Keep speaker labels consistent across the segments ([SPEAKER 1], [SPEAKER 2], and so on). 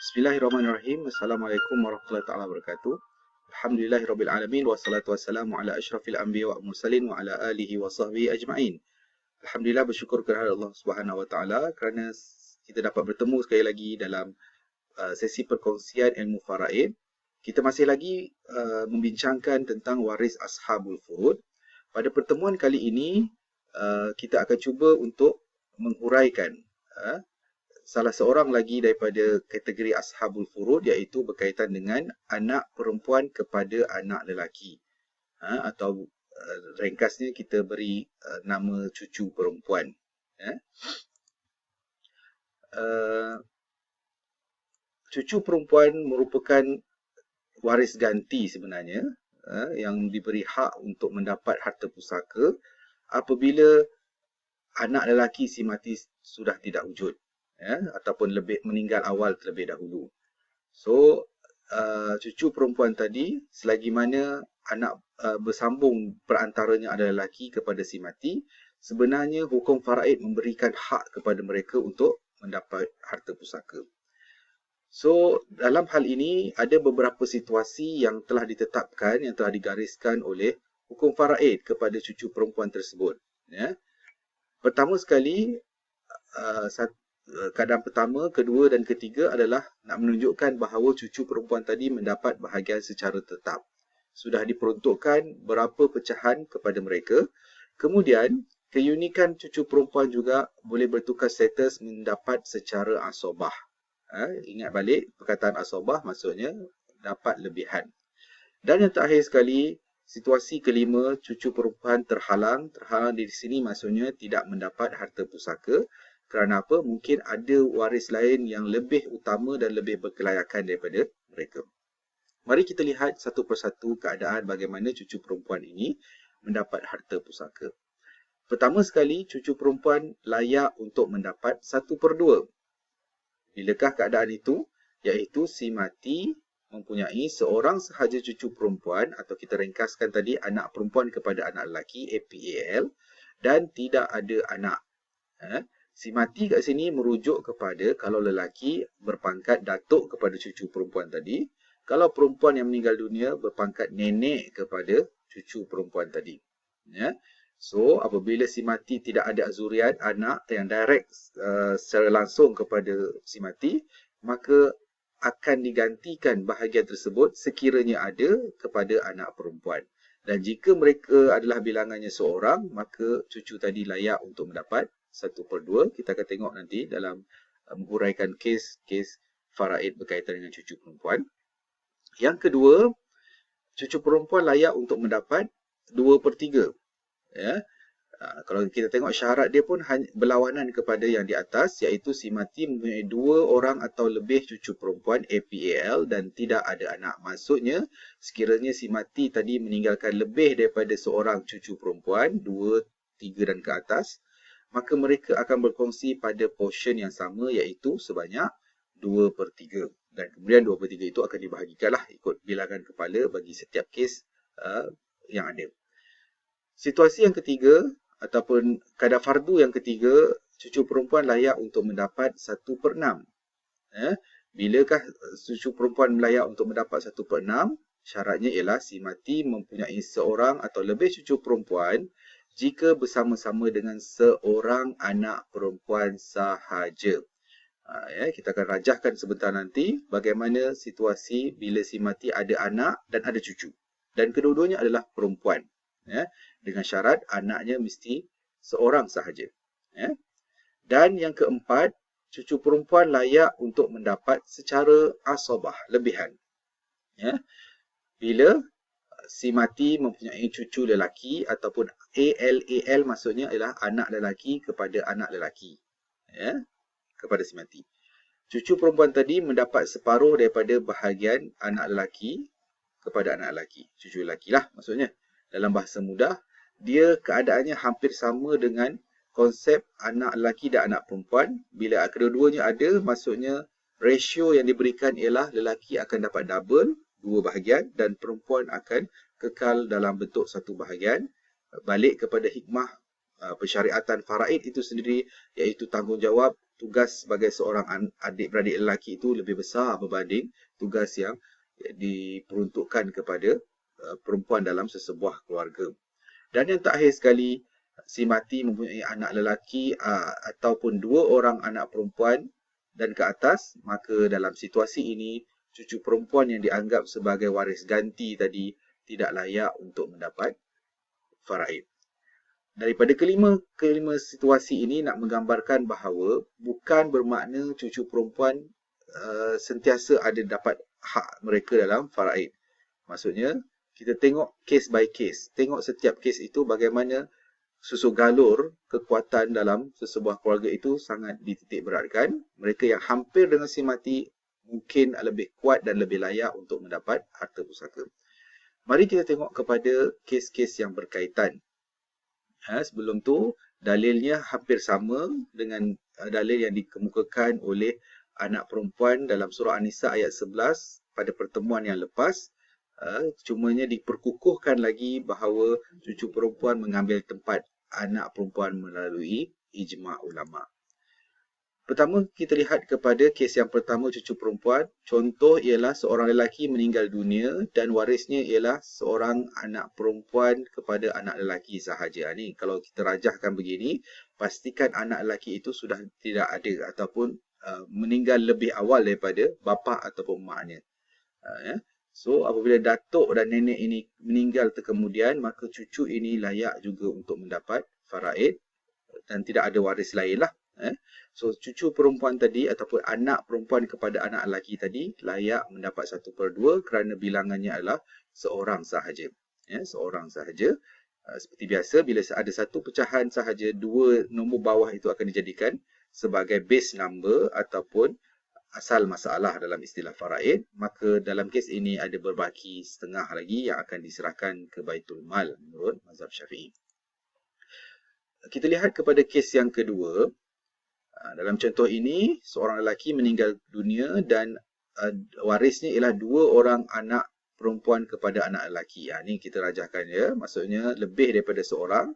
[SPEAKER 1] Bismillahirrahmanirrahim. Assalamualaikum warahmatullahi taala wabarakatuh. Alhamdulillahirabbil alamin wassalatu wassalamu ala asyrafil anbiya wal mursalin wa ala alihi wa sahbihi ajma'in. Alhamdulillah, bersyukur kepada Allah Subhanahu wa taala kerana kita dapat bertemu sekali lagi dalam sesi perkongsian ilmu faraid. Kita masih lagi membincangkan tentang waris ashabul furud. Pada pertemuan kali ini kita akan cuba untuk menghuraikan salah seorang lagi daripada kategori ashabul furud, iaitu berkaitan dengan anak perempuan kepada anak lelaki. Atau ringkasnya kita beri nama cucu perempuan. Cucu perempuan merupakan waris ganti sebenarnya, yang diberi hak untuk mendapat harta pusaka apabila anak lelaki si mati sudah tidak wujud, ataupun meninggal awal terlebih dahulu. So, cucu perempuan tadi, selagi mana anak bersambung perantaranya adalah lelaki kepada si mati, sebenarnya hukum faraid memberikan hak kepada mereka untuk mendapat harta pusaka. So, dalam hal ini ada beberapa situasi yang telah ditetapkan, yang telah digariskan oleh hukum faraid kepada cucu perempuan tersebut. Pertama sekali, keadaan pertama, kedua dan ketiga adalah nak menunjukkan bahawa cucu perempuan tadi mendapat bahagian secara tetap. Sudah diperuntukkan berapa pecahan kepada mereka. Kemudian, keunikan cucu perempuan juga boleh bertukar status mendapat secara asobah. Ingat balik, perkataan asobah maksudnya dapat lebihan. Dan yang terakhir sekali, situasi kelima, cucu perempuan terhalang. Terhalang di sini maksudnya tidak mendapat harta pusaka. Kerana apa? Mungkin ada waris lain yang lebih utama dan lebih berkelayakan daripada mereka. Mari kita lihat satu persatu keadaan bagaimana cucu perempuan ini mendapat harta pusaka. Pertama sekali, cucu perempuan layak untuk mendapat 1/2. Bilakah keadaan itu? Iaitu si mati mempunyai seorang sahaja cucu perempuan, atau kita ringkaskan tadi anak perempuan kepada anak lelaki, APAL, dan tidak ada anak. Si mati kat sini merujuk kepada kalau lelaki berpangkat datuk kepada cucu perempuan tadi, kalau perempuan yang meninggal dunia berpangkat nenek kepada cucu perempuan tadi. So, apabila si mati tidak ada zuriat, anak yang direct secara langsung kepada si mati, maka akan digantikan bahagian tersebut sekiranya ada kepada anak perempuan. Dan jika mereka adalah bilangannya seorang, maka cucu tadi layak untuk mendapat 1/2. Kita akan tengok nanti dalam menghuraikan kes-kes faraid berkaitan dengan cucu perempuan. Yang kedua, cucu perempuan layak untuk mendapat 2/3. Kalau kita tengok syarat dia pun berlawanan kepada yang di atas, iaitu si mati mempunyai 2 orang atau lebih cucu perempuan APAL dan tidak ada anak. Maksudnya, sekiranya si mati tadi meninggalkan lebih daripada seorang cucu perempuan, 2, 3 dan ke atas, maka mereka akan berkongsi pada portion yang sama, iaitu sebanyak 2/3. Dan kemudian 2/3 itu akan dibahagikanlah ikut bilangan kepala bagi setiap kes yang ada. Situasi yang ketiga, ataupun kadar fardu yang ketiga, cucu perempuan layak untuk mendapat 1/6. Bilakah cucu perempuan layak untuk mendapat 1/6? Syaratnya ialah si mati mempunyai seorang atau lebih cucu perempuan jika bersama-sama dengan seorang anak perempuan sahaja. Kita akan rajahkan sebentar nanti bagaimana situasi bila si mati ada anak dan ada cucu. Dan kedua-duanya adalah perempuan. Dengan syarat anaknya mesti seorang sahaja. Dan yang keempat, cucu perempuan layak untuk mendapat secara asobah, lebihan. Bila si mati mempunyai cucu lelaki, ataupun AL maksudnya adalah anak lelaki kepada anak lelaki, kepada si mati. Cucu perempuan tadi mendapat separuh daripada bahagian anak lelaki kepada anak lelaki. Cucu lelaki lah maksudnya. Dalam bahasa mudah, dia keadaannya hampir sama dengan konsep anak lelaki dan anak perempuan. Bila kedua-duanya ada, maksudnya ratio yang diberikan ialah lelaki akan dapat double, 2 bahagian, dan perempuan akan kekal dalam bentuk 1 bahagian. Balik kepada hikmah pensyariatan faraid itu sendiri, iaitu tanggungjawab tugas sebagai seorang adik-beradik lelaki itu lebih besar berbanding tugas yang diperuntukkan kepada perempuan dalam sesebuah keluarga. Dan yang terakhir sekali, si mati mempunyai anak lelaki ataupun 2 orang anak perempuan dan ke atas, maka dalam situasi ini cucu perempuan yang dianggap sebagai waris ganti tadi tidak layak untuk mendapat faraid. Daripada kelima situasi ini nak menggambarkan bahawa bukan bermakna cucu perempuan sentiasa ada dapat hak mereka dalam faraid. Maksudnya, kita tengok case by case. Tengok setiap case itu bagaimana susu galur kekuatan dalam sesebuah keluarga itu sangat dititik beratkan. Mereka yang hampir dengan si mati mungkin lebih kuat dan lebih layak untuk mendapat harta pusaka. Mari kita tengok kepada kes-kes yang berkaitan. Sebelum tu, dalilnya hampir sama dengan dalil yang dikemukakan oleh anak perempuan dalam surah An-Nisa ayat 11 pada pertemuan yang lepas. Cumanya diperkukuhkan lagi bahawa cucu perempuan mengambil tempat anak perempuan melalui ijma' ulama'. Pertama, kita lihat kepada kes yang pertama cucu perempuan. Contoh ialah seorang lelaki meninggal dunia dan warisnya ialah seorang anak perempuan kepada anak lelaki sahaja. Ni kalau kita rajahkan begini, pastikan anak lelaki itu sudah tidak ada ataupun meninggal lebih awal daripada bapa ataupun maknya. So, apabila datuk dan nenek ini meninggal terkemudian, maka cucu ini layak juga untuk mendapat faraid dan tidak ada waris lain lah. So, cucu perempuan tadi ataupun anak perempuan kepada anak lelaki tadi layak mendapat 1/2 kerana bilangannya adalah seorang sahaja. Seorang sahaja. Seperti biasa, bila ada satu pecahan sahaja, 2 nombor bawah itu akan dijadikan sebagai base number ataupun asal masalah dalam istilah faraid. Maka dalam kes ini ada berbaki setengah lagi yang akan diserahkan ke Baitul Mal menurut mazhab Syafi'i. Kita lihat kepada kes yang kedua. Dalam contoh ini, seorang lelaki meninggal dunia dan warisnya ialah 2 orang anak perempuan kepada anak lelaki. Ini kita rajahkan ya, maksudnya lebih daripada seorang.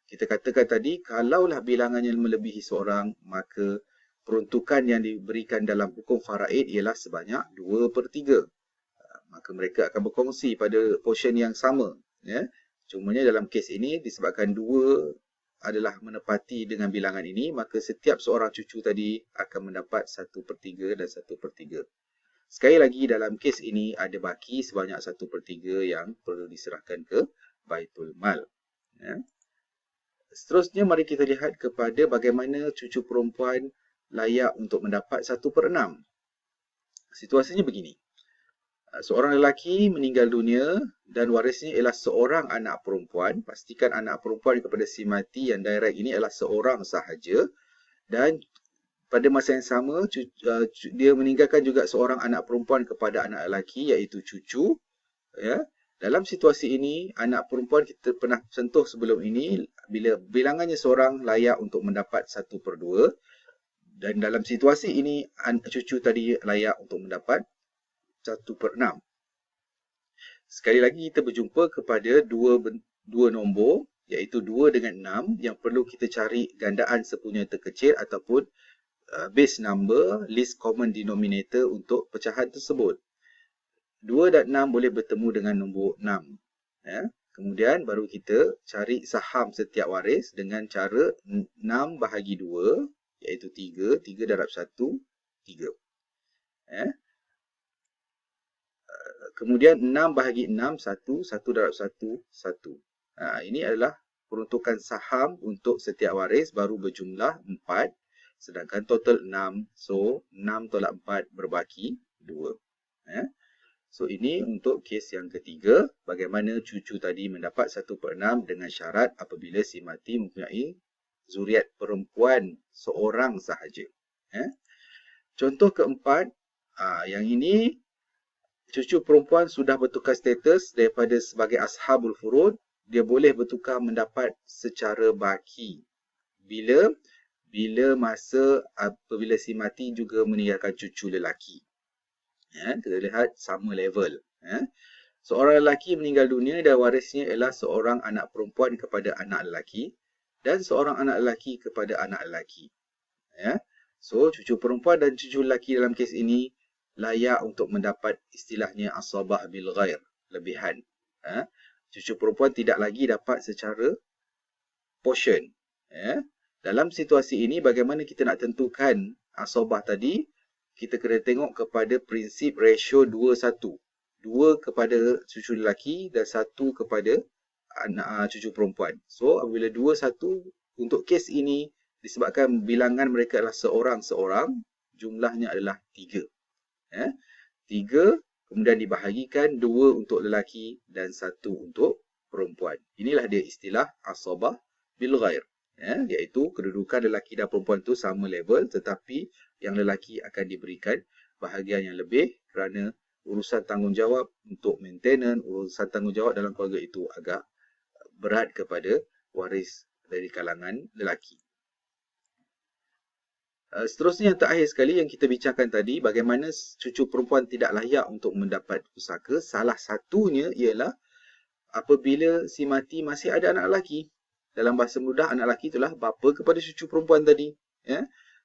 [SPEAKER 1] Kita katakan tadi, kalaulah bilangannya melebihi seorang, maka peruntukan yang diberikan dalam hukum faraid ialah sebanyak 2/3. Maka mereka akan berkongsi pada portion yang sama. Cumanya dalam kes ini, disebabkan 2 adalah menepati dengan bilangan ini, maka setiap seorang cucu tadi akan mendapat 1/3 dan 1/3. Sekali lagi, dalam kes ini ada baki sebanyak 1/3 yang perlu diserahkan ke Baitul Mal. Seterusnya, mari kita lihat kepada bagaimana cucu perempuan layak untuk mendapat 1/6. Situasinya begini. Seorang lelaki meninggal dunia dan warisnya ialah seorang anak perempuan. Pastikan anak perempuan kepada si mati yang direct ini adalah seorang sahaja. Dan pada masa yang sama, dia meninggalkan juga seorang anak perempuan kepada anak lelaki iaitu cucu. Dalam situasi ini, anak perempuan kita pernah sentuh sebelum ini, bila bilangannya seorang layak untuk mendapat 1/2. Dan dalam situasi ini, cucu tadi layak untuk mendapat 1/6. Sekali lagi kita berjumpa kepada dua nombor, iaitu 2 dengan 6 yang perlu kita cari gandaan sepunya terkecil ataupun base number, least common denominator untuk pecahan tersebut. 2 dan 6 boleh bertemu dengan nombor 6. Kemudian baru kita cari saham setiap waris dengan cara 6 bahagi 2, iaitu 3, 3 darab 1, 3. Kemudian 6 bahagi 6, 1, 1 darab 1, 1. Ini adalah peruntukan saham untuk setiap waris baru berjumlah 4. Sedangkan total 6. So, 6 tolak 4 berbaki 2. So, ini untuk kes yang ketiga. Bagaimana cucu tadi mendapat 1/6 dengan syarat apabila si mati mempunyai zuriat perempuan seorang sahaja. Contoh keempat, yang ini cucu perempuan sudah bertukar status daripada sebagai ashabul furud, dia boleh bertukar mendapat secara baki. Bila masa apabila si mati juga meninggalkan cucu lelaki. Kita lihat sama level. Seorang lelaki meninggal dunia dan warisnya ialah seorang anak perempuan kepada anak lelaki dan seorang anak lelaki kepada anak lelaki. So, cucu perempuan dan cucu lelaki dalam kes ini layak untuk mendapat istilahnya asabah bil ghair, lebihan. Cucu perempuan tidak lagi dapat secara portion. Dalam situasi ini, bagaimana kita nak tentukan asabah tadi? Kita kena tengok kepada prinsip ratio 2:1. 2 kepada cucu lelaki dan 1 kepada anak cucu perempuan. So, apabila 2:1 untuk kes ini, disebabkan bilangan mereka adalah seorang-seorang, jumlahnya adalah 3. 3, kemudian dibahagikan 2 untuk lelaki dan 1 untuk perempuan. Inilah dia istilah asabah bil ghair. Iaitu kedudukan lelaki dan perempuan itu sama level, tetapi yang lelaki akan diberikan bahagian yang lebih kerana urusan tanggungjawab untuk maintenance, urusan tanggungjawab dalam keluarga itu agak berat kepada waris dari kalangan lelaki. Seterusnya yang terakhir sekali yang kita bincangkan tadi, bagaimana cucu perempuan tidak layak untuk mendapat pusaka. Salah satunya ialah apabila si mati masih ada anak lelaki. Dalam bahasa mudah, anak lelaki itulah bapa kepada cucu perempuan tadi.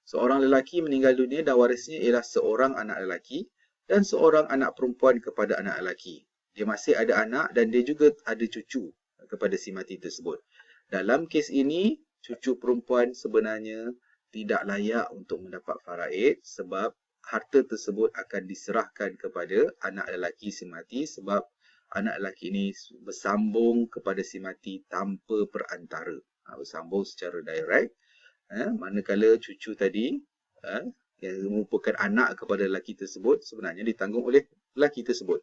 [SPEAKER 1] Seorang lelaki meninggal dunia dan warisnya ialah seorang anak lelaki dan seorang anak perempuan kepada anak lelaki. Dia masih ada anak dan dia juga ada cucu kepada si mati tersebut. Dalam kes ini, cucu perempuan sebenarnya tidak layak untuk mendapat faraid sebab harta tersebut akan diserahkan kepada anak lelaki si mati sebab anak lelaki ini bersambung kepada si mati tanpa perantara. Bersambung secara direct. Manakala cucu tadi yang merupakan anak kepada lelaki tersebut sebenarnya ditanggung oleh lelaki tersebut.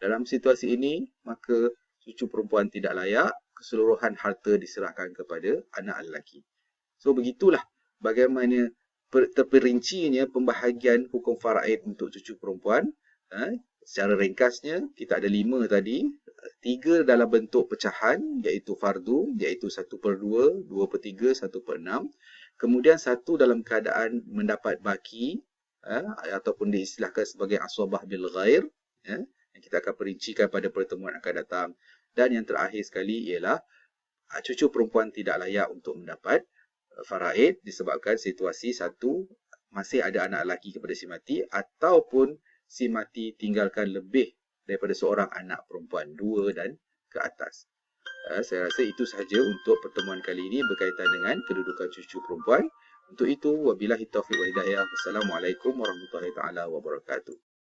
[SPEAKER 1] Dalam situasi ini, maka cucu perempuan tidak layak, keseluruhan harta diserahkan kepada anak lelaki. So, begitulah bagaimana terperincinya pembahagian hukum faraid untuk cucu perempuan. Secara ringkasnya, kita ada 5 tadi. 3 dalam bentuk pecahan, iaitu fardu, iaitu 1/2, 2/3, 1/6. Kemudian 1 dalam keadaan mendapat baki, ataupun diistilahkan sebagai asabah bil ghair, yang kita akan perincikan pada pertemuan akan datang. Dan yang terakhir sekali ialah cucu perempuan tidak layak untuk mendapat faraid disebabkan situasi 1 masih ada anak lelaki kepada si mati ataupun si mati tinggalkan lebih daripada seorang anak perempuan, 2 dan ke atas. Saya rasa itu sahaja untuk pertemuan kali ini berkaitan dengan kedudukan cucu perempuan. Untuk itu, wabillahi taufiq wal hidayah. Wassalamualaikum warahmatullahi taala wabarakatuh.